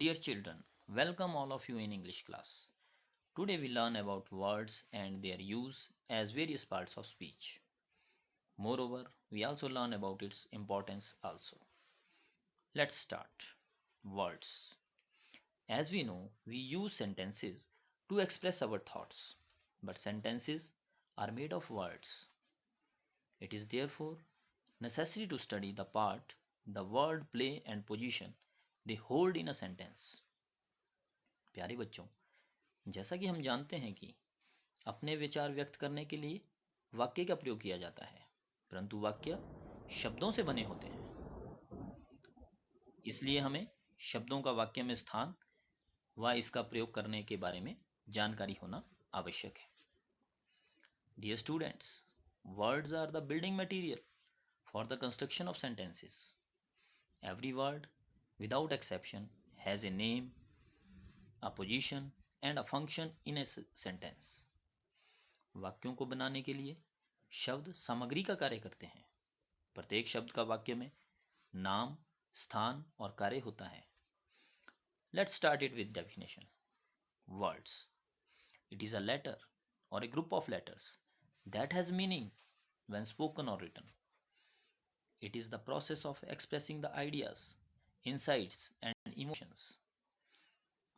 Dear children, welcome all of you in English class. Today we learn about words and their use as various parts of speech. Moreover, we also learn about its importance also. Let's start. Words. As we know, we use sentences to express our thoughts, but sentences are made of words. It is therefore necessary to study the part, the word play and position they hold in a sentence. प्यारे बच्चों, जैसा कि हम जानते हैं कि अपने विचार व्यक्त करने के लिए वाक्य का प्रयोग किया जाता है, परंतु वाक्य शब्दों से बने होते हैं, इसलिए हमें शब्दों का वाक्य में स्थान व इसका प्रयोग करने के बारे में जानकारी होना आवश्यक है. Dear students, words are the building material for the construction of sentences. Every word, without exception, has a name, a position and a function in a sentence. वाक्यों को बनाने के लिए शब्द सामग्री का कार्य करते हैं. प्रत्येक शब्द का वाक्य में नाम, स्थान और कार्य होता है. Let's start it with definition. Words. It is a letter or a group of letters that has meaning when spoken or written. It is the process of expressing the ideas, insights and emotions.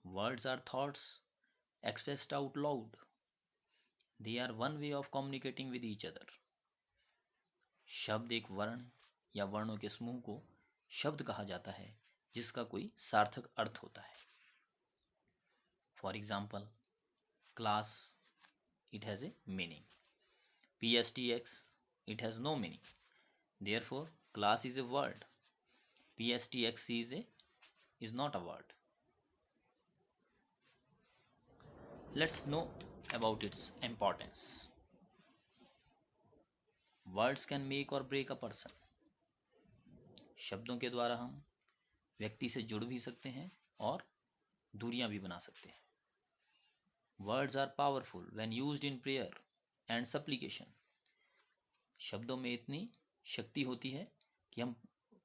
Words are thoughts expressed out loud. They are one way of communicating with each other. शब्द एक वर्ण या वर्णों के समूह को शब्द कहा जाता है जिसका कोई सार्थक अर्थ होता है. For example, class, it has a meaning. PSTX, it has no meaning. Therefore, class is a word. PSTX is not a word. Let's know about its importance. Words can make or break a person. शब्दों के द्वारा हम व्यक्ति से जुड़ भी सकते हैं और दूरियां भी बना सकते हैं. Words are powerful when used in prayer and supplication. शब्दों में इतनी शक्ति होती है कि हम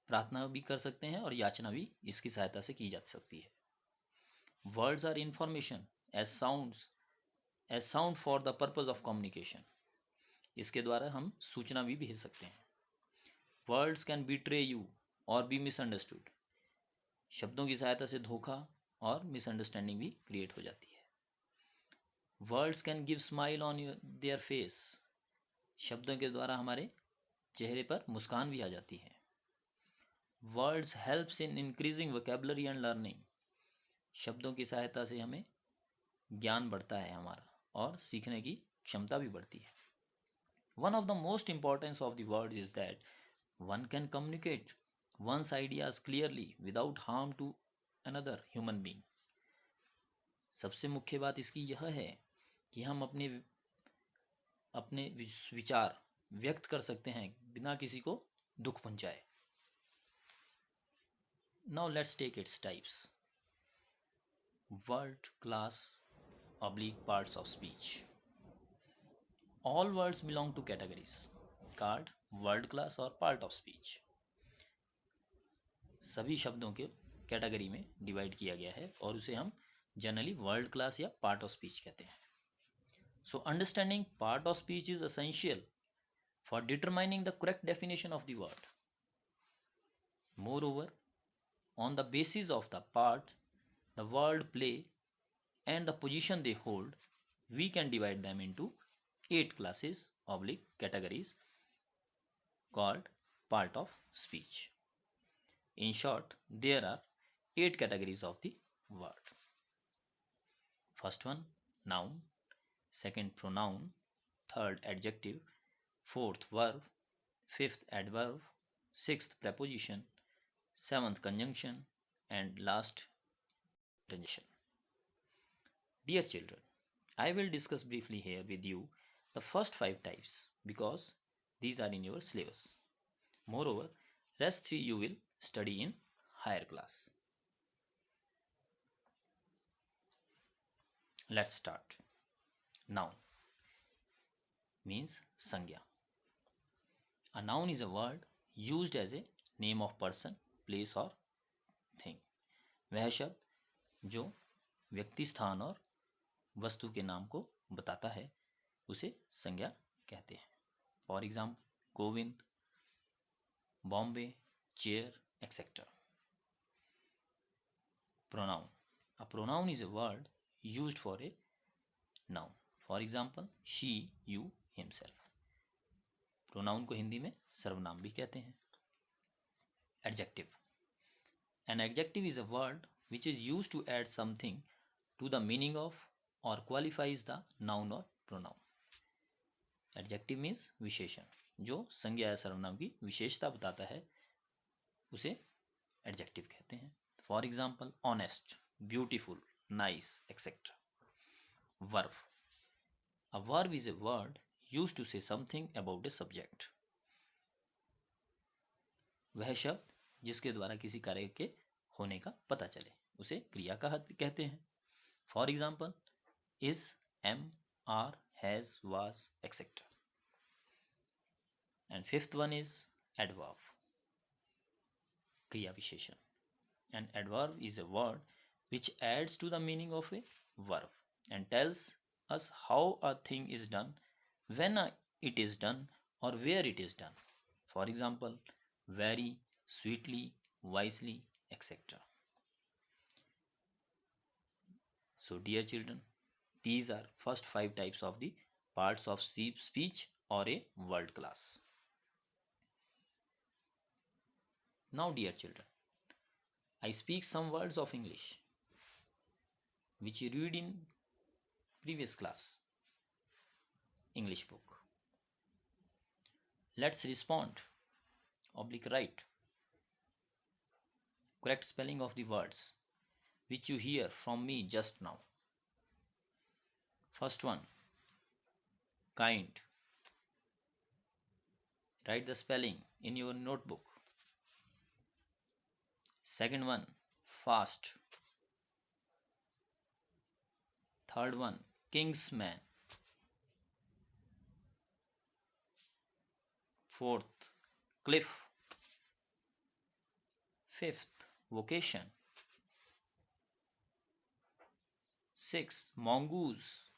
प्रार्थना भी कर सकते हैं और याचना भी इसकी सहायता से की जा सकती है. Words are information as sound for the purpose of communication. इसके द्वारा हम सूचना भी भेज सकते हैं. Words can betray you or be misunderstood. शब्दों की सहायता से धोखा और मिसअंडरस्टैंडिंग भी क्रिएट हो जाती है. Words can give smile on their face. शब्दों के द्वारा हमारे चेहरे पर मुस्कान भी आ जाती है. Words helps in increasing vocabulary and learning. शब्दों की सहायता से हमें ज्ञान बढ़ता है हमारा और सीखने की क्षमता भी बढ़ती है. One of the most importance of the word is that one can communicate one's ideas clearly without harm to another human being. सबसे मुख्य बात इसकी यह है कि हम अपने विचार व्यक्त कर सकते हैं बिना किसी को दुख पहुंचाए. Now let's take its types. Word, class, oblique parts of speech. All words belong to categories called word, class और part of speech. सभी शब्दों के कैटेगरी में डिवाइड किया गया है और उसे हम जनरली वर्ड, क्लास या पार्ट ऑफ स्पीच कहते हैं. So understanding part of speech is essential for determining the correct definition of the word. Moreover, on the basis of the part, the word play and the position they hold, we can divide them into 8 classes oblique categories called part of speech. In short, there are 8 categories of the word. First one, noun. Second, pronoun. Third, adjective. Fourth, verb. Fifth, adverb. Sixth, preposition. Seventh, conjunction. And last, conjunction. Dear children, I will discuss briefly here with you the first 5 types because these are in your syllabus. Moreover, rest 3 you will study in higher class. Let's start. Noun means sangya. A noun is a word used as a name of person, place or thing. वह शब्द जो व्यक्ति, स्थान और वस्तु के नाम को बताता है उसे संज्ञा कहते हैं। For example, Govind, Bombay, chair, etcetera. Pronoun. A pronoun is a word used for a noun. For example, she, you, himself. Pronoun को हिंदी में सर्वनाम भी कहते हैं। Adjective. An adjective is a word which is used to add something to the meaning of or qualifies the noun or pronoun. Adjective means विशेषण, जो संज्ञा या सर्वनाम की विशेषता बताता है उसे adjective कहते हैं। For example, honest, beautiful, nice, etc. Verb. A verb is a word used to say something about a subject. वह शब्द जिसके द्वारा किसी कार्य के होने का पता चले उसे क्रिया कहते हैं। For example, is, am, are, has, was, etc. And fifth one is adverb, क्रिया विशेषण. An adverb is a word which adds to the meaning of a verb and tells us how a thing is done, when it is done, or where it is done. For example, very, sweetly, wisely, etc. So, dear children, these are first 5 types of the parts of speech or a word class. Now, dear children, I speak some words of English which you read in previous class English book. Let's respond / write correct spelling of the words which you hear from me just now. First one, kind. Write the spelling in your notebook. Second one, fast. Third one, kingsman. Fourth, cliff. Fifth, vocation. Sixth, mongoose.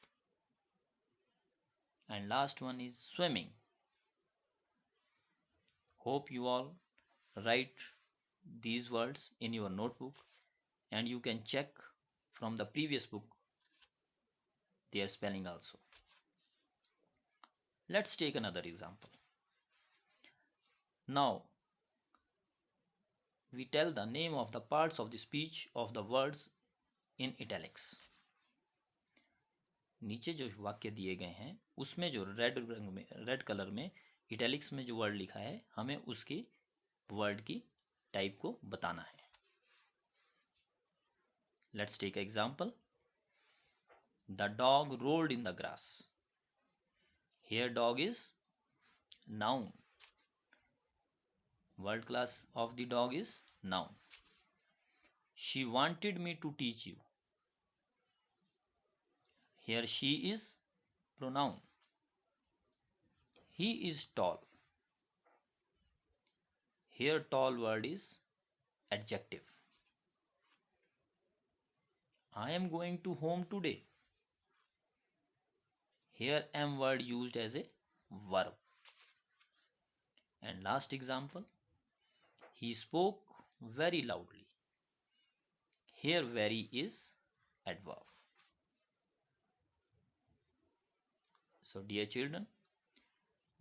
And last one is swimming. Hope you all write these words in your notebook and you can check from the previous book their spelling also. Let's take another example. Now, we tell the name of the parts of the speech of the words in italics. नीचे जो वाक्य दिए गए हैं उसमें जो red colour में italics में जो वर्ड लिखा है हमें उसकी वर्ड की टाइप को बताना है. Let's take an example. The dog rolled in the grass. Here dog is noun. Word class of the dog is noun. She wanted me to teach you. Here she is pronoun. He is tall. Here tall word is adjective. I am going to home today. Here am word used as a verb. And last example, he spoke very loudly. Here very is adverb. So dear children,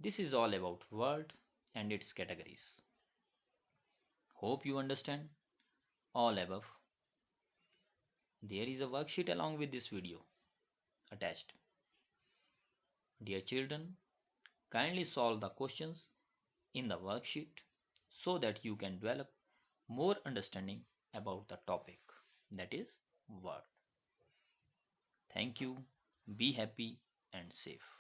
this is all about word and its categories. Hope you understand all above. There is a worksheet along with this video attached. Dear children, kindly solve the questions in the worksheet so that you can develop more understanding about the topic, that is word. Thank you. Be happy and safe.